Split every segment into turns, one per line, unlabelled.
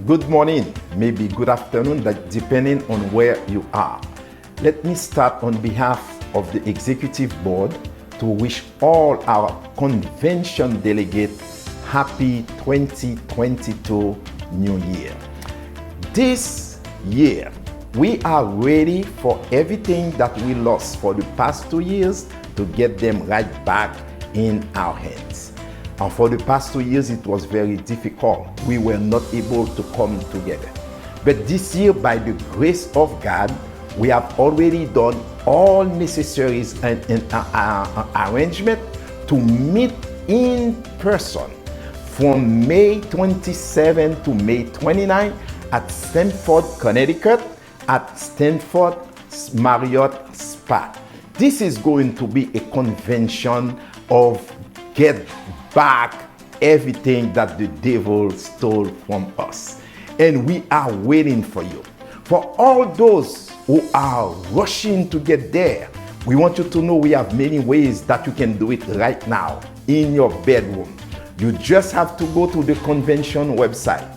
good morning, maybe good afternoon, depending on where you are. Let me start on behalf of the Executive Board to wish all our convention delegates happy 2022 New Year. This year, we are ready for everything that we lost for the past 2 years to get them right back in our hands. And for the past 2 years, it was very difficult. We were not able to come together. But this year, by the grace of God, we have already done all necessary arrangement to meet in person from May 27 to May 29 at Stamford, Connecticut, at Stanford Marriott Spa. This is going to be a convention of get back everything that the devil stole from us. And we are waiting for you. For all those who are rushing to get there, we want you to know we have many ways that you can do it right now in your bedroom. You just have to go to the convention website,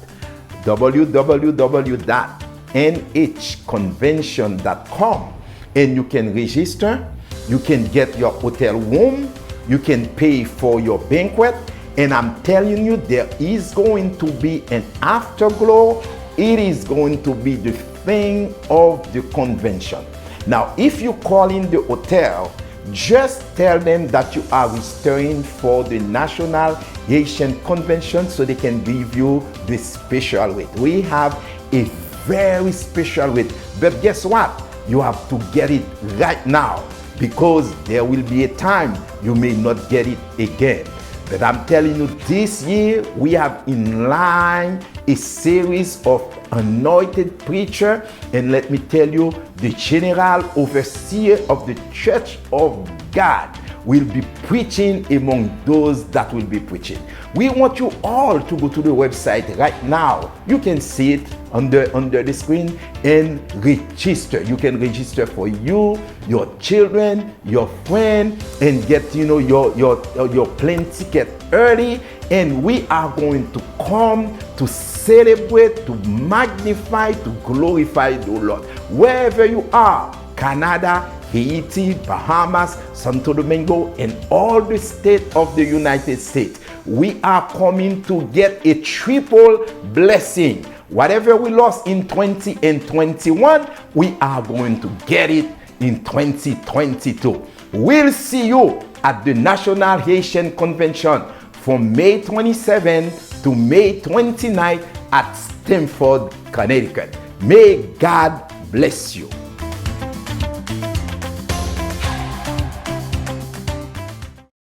www.nhconvention.com, and you can register, you can get your hotel room, you can pay for your banquet, and I'm telling you, there is going to be an afterglow. It is going to be the thing of the convention. Now, if you call in the hotel, just tell them that you are registering for the National Haitian Convention so they can give you the special rate. We have a very special rate, but guess what? You have to get it right now, because there will be a time you may not get it again. But I'm telling you, this year we have in line a series of anointed preacher, and let me tell you, the general overseer of the Church of God will be preaching among those that will be preaching. We want you all to go to the website right now. You can see it under the screen and register. You can register for you, your children, your friend, and get your plane ticket early. And we are going to come to celebrate, to magnify, to glorify the Lord. Wherever you are, Canada, Haiti, Bahamas, Santo Domingo, and all the states of the United States, we are coming to get a triple blessing. Whatever we lost in 20 and 21, we are going to get it in 2022. We'll see you at the National Haitian Convention from May 27 to May 29 at Stamford, Connecticut. May God bless you.